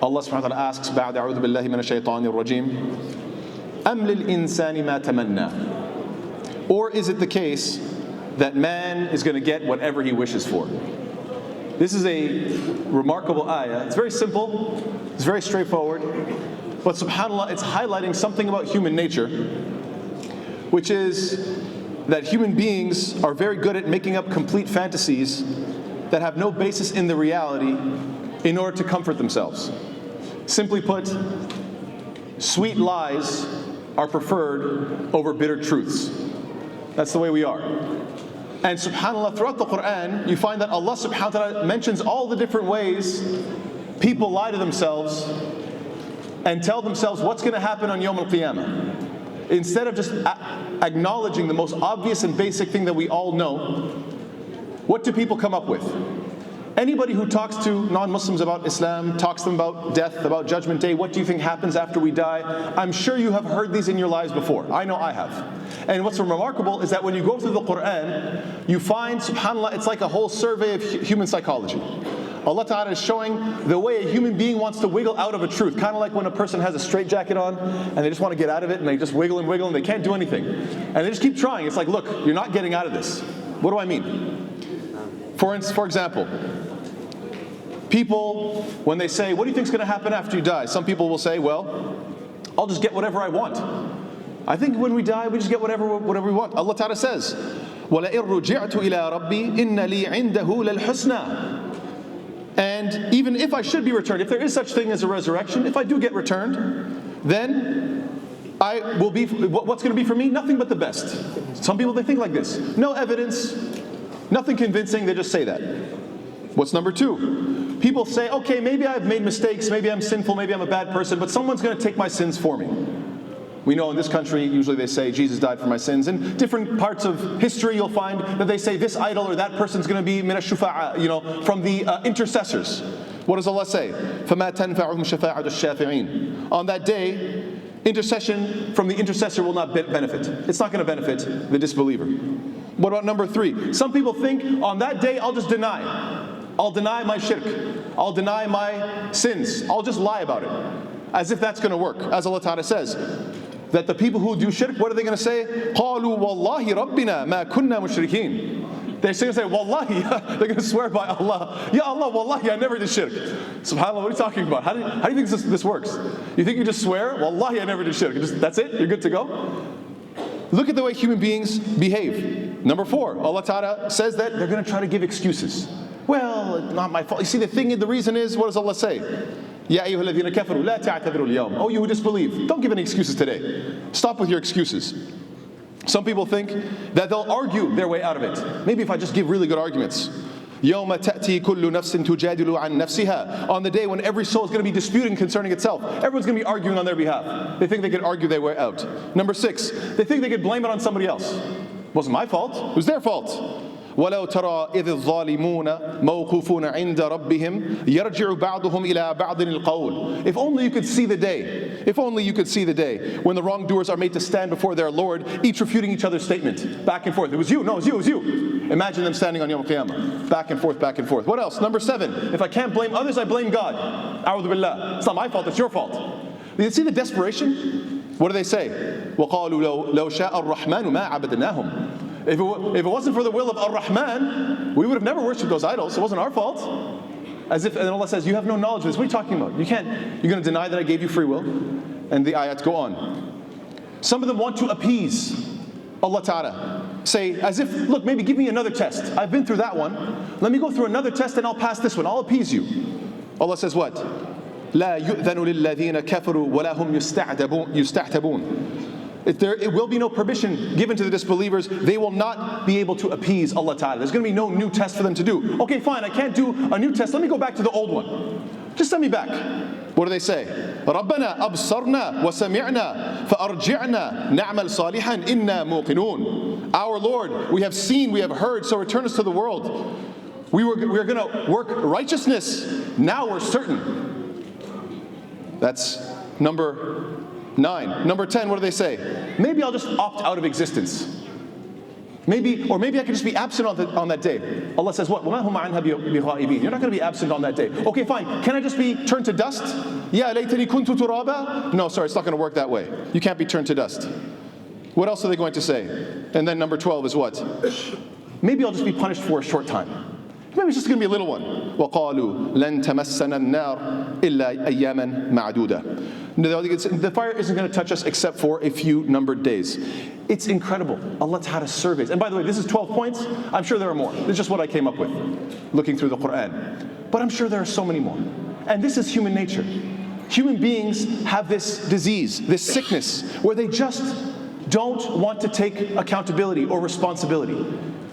Allah subhanahu wa ta'ala asks, بعد أعوذ بالله من الشيطان الرجيم أم للإنسان ما تمنى. Or is it the case that man is going to get whatever he wishes for? This is a remarkable ayah. It's very simple, it's very straightforward, but subhanAllah, it's highlighting something about human nature, which is that human beings are very good at making up complete fantasies that have no basis in the reality in order to comfort themselves. Simply put, sweet lies are preferred over bitter truths. That's the way we are. And subhanAllah, throughout the Quran, you find that Allah subhanahu wa ta'ala mentions all the different ways people lie to themselves and tell themselves what's going to happen on Yawm al-Qiyamah. Instead of just acknowledging the most obvious and basic thing that we all know, what do people come up with? Anybody who talks to non-Muslims about Islam, talks to them about death, about Judgment Day, what do you think happens after we die? I'm sure you have heard these in your lives before. I know I have. And what's remarkable is that when you go through the Quran, you find, subhanAllah, it's like a whole survey of human psychology. Allah Ta'ala is showing the way a human being wants to wiggle out of a truth. Kind of like when a person has a straitjacket on and they just want to get out of it and they just wiggle and wiggle and they can't do anything. And they just keep trying. It's like, look, you're not getting out of this. What do I mean? For example, people, when they say, what do you think is going to happen after you die? Some people will say, well, I'll just get whatever I want. I think when we die, we just get whatever we want. Allah Ta'ala says, وَلَئِن رُجِعْتُ إِلَىٰ رَبِّي إِنَّ لِي عِنْدَهُ لَلْحُسْنَى. And even if I should be returned, if there is such thing as a resurrection, if I do get returned, then I will be, what's going to be for me? Nothing but the best. Some people, they think like this. No evidence, nothing convincing, they just say that. What's number two? People say, okay, maybe I've made mistakes, maybe I'm sinful, maybe I'm a bad person, but someone's going to take my sins for me. We know in this country, usually they say, Jesus died for my sins. In different parts of history, you'll find that they say this idol or that person's going to be min ash-shufa'a, from the intercessors. What does Allah say? فَمَا تَنْفَعُهُمْ شَفَاعَةُ الشَّافِعِينَ. On that day, intercession from the intercessor will not benefit. It's not going to benefit the disbeliever. What about number three? Some people think, on that day, I'll just deny. I'll deny my shirk. I'll deny my sins. I'll just lie about it. As if that's going to work. As Allah Ta'ala says, that the people who do shirk, what are they going to say? قَالُوا وَاللَّهِ رَبِّنَا مَا كُنَّا مُشْرِكِينَ. They're going to say, Wallahi, they're going to swear by Allah. Ya Allah, Wallahi, I never did shirk. SubhanAllah, what are you talking about? How do you think this works? You think you just swear? Wallahi, I never did shirk. That's it? You're good to go? Look at the way human beings behave. Number four, Allah Ta'ala says that they're going to try to give excuses. Well, it's not my fault. You see, the reason is, what does Allah say? Ya ayyuha alladhina kafaru la ta'tadhiru al-yawm. Oh, you who disbelieve, don't give any excuses today. Stop with your excuses. Some people think that they'll argue their way out of it. Maybe if I just give really good arguments. يَوْمَ تَأْتِي كُلُّ نَفْسٍ تُجَادِلُ عَنْ نَفْسِهَا. On the day when every soul is going to be disputing concerning itself. Everyone's going to be arguing on their behalf. They think they could argue their way out. Number six, they think they could blame it on somebody else. It wasn't my fault, it was their fault. وَلَوْ تَرَى إِذِ الظَّالِمُونَ مَوْقُوفُونَ عِنْدَ رَبِّهِمْ يَرْجِعُ بَعْضُهُمْ إِلَىٰ بَعْضٍ الْقَوْلِ. If only you could see the day. If only you could see the day when the wrongdoers are made to stand before their Lord, each refuting each other's statement. Back and forth. It was you. No, it was you. Imagine them standing on Yawm al-Qiyamah. Back and forth, back and forth. What else? Number seven. If I can't blame others, I blame God. A'udhu billah. It's not my fault, it's your fault. You see the desperation? What do they say? وَقَالُوا لَوْ شَاءَ الرَّحْمَنُ مَا عَبَدْنَاهُمْ. If it wasn't for the will of Ar-Rahman, we would have never worshipped those idols. It wasn't our fault. As if, and Allah says, you have no knowledge of this. What are you talking about? You're going to deny that I gave you free will? And the ayats go on. Some of them want to appease Allah Ta'ala. Say, as if, look, maybe give me another test. I've been through that one. Let me go through another test and I'll pass this one. I'll appease you. Allah says what? لا يؤذن للذين كفروا ولا هم يستعتبون. It will be no permission given to the disbelievers. They will not be able to appease Allah Ta'ala. There's going to be no new test for them to do. Okay, fine, I can't do a new test. Let me go back to the old one. Just send me back. What do they say? رَبَّنَا أَبْصَرْنَا وَسَمِعْنَا فَأَرْجِعْنَا نَعْمَلْ صَالِحًا إِنَّا مُوقِنُونَ. Our Lord, we have seen, we have heard, so return us to the world. We are going to work righteousness. Now we're certain. That's number 9. Number 10, what do they say? Maybe I'll just opt out of existence. Maybe, or maybe I could just be absent on that day. Allah says, what? وَمَا هُمْ عَنْهَا بِغَائِبِينَ. You're not going to be absent on that day. Okay, fine. Can I just be turned to dust? Ya laytani kuntu turaba? No, sorry, it's not going to work that way. You can't be turned to dust. What else are they going to say? And then number 12 is what? Maybe I'll just be punished for a short time. Maybe it's just going to be a little one. وَقَالُوا لَن تَمَسَّنَا النَّارِ إِلَّا أَيَّامًا مَعْدُودًا. The fire isn't going to touch us except for a few numbered days. It's incredible. Allah Ta'ala surveys. And by the way, this is 12 points. I'm sure there are more. This is just what I came up with, looking through the Quran. But I'm sure there are so many more. And this is human nature. Human beings have this disease, this sickness, where they just don't want to take accountability or responsibility.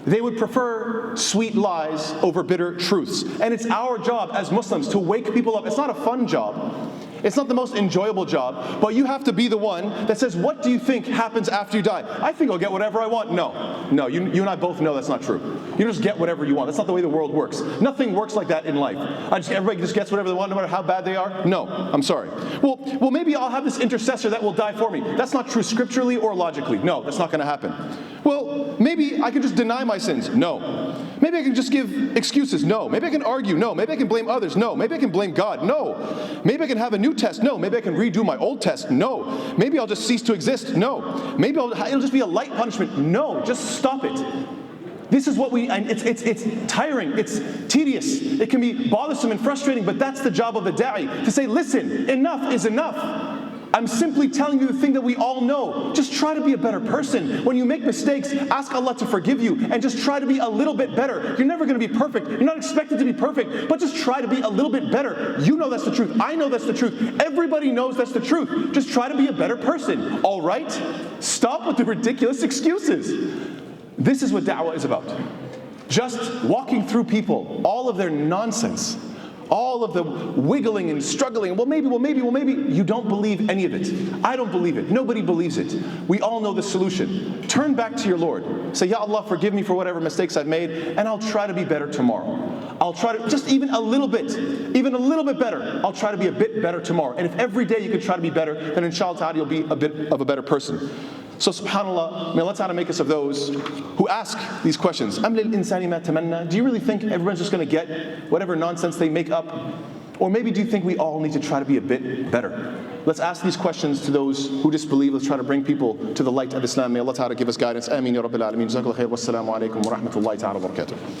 They would prefer sweet lies over bitter truths. And it's our job as Muslims to wake people up. It's not a fun job. It's not the most enjoyable job, but you have to be the one that says, what do you think happens after you die? I think I'll get whatever I want. No, you and I both know that's not true. You just get whatever you want. That's not the way the world works. Nothing works like that in life. Everybody just gets whatever they want, no matter how bad they are. No, I'm sorry. Well, maybe I'll have this intercessor that will die for me. That's not true scripturally or logically. No, that's not going to happen. Well, maybe I can just deny my sins. No. Maybe I can just give excuses. No. Maybe I can argue. No. Maybe I can blame others. No. Maybe I can blame God. No. Maybe I can have a new test. No. Maybe I can redo my old test. No. Maybe I'll just cease to exist. No. Maybe it'll just be a light punishment. No. Just stop it. This is what and it's tiring, it's tedious, it can be bothersome and frustrating, but that's the job of the da'i, to say, listen, enough is enough. I'm simply telling you the thing that we all know. Just try to be a better person. When you make mistakes, ask Allah to forgive you and just try to be a little bit better. You're never going to be perfect. You're not expected to be perfect, but just try to be a little bit better. You know that's the truth. I know that's the truth. Everybody knows that's the truth. Just try to be a better person. All right? Stop with the ridiculous excuses. This is what da'wah is about. Just walking through people, all of their nonsense, all of the wiggling and struggling. Well, maybe. You don't believe any of it. I don't believe it. Nobody believes it. We all know the solution. Turn back to your Lord. Say, Ya Allah, forgive me for whatever mistakes I've made, and I'll try to be better tomorrow. I'll try to, just even a little bit better. I'll try to be a bit better tomorrow. And if every day you could try to be better, then inshallah ta'ala you'll be a bit of a better person. So subhanAllah, may Allah Ta'ala make us of those who ask these questions. أَمْ لِلْإِنسَانِ مَا تَمَنَّى? Do you really think everyone's just going to get whatever nonsense they make up? Or maybe do you think we all need to try to be a bit better? Let's ask these questions to those who disbelieve. Let's try to bring people to the light of Islam. May Allah Ta'ala give us guidance. Ameen ya Rabbil Alameen. Jazakallah khair. Wassalamu alaikum wa rahmatullahi ta'ala wa barakatuh.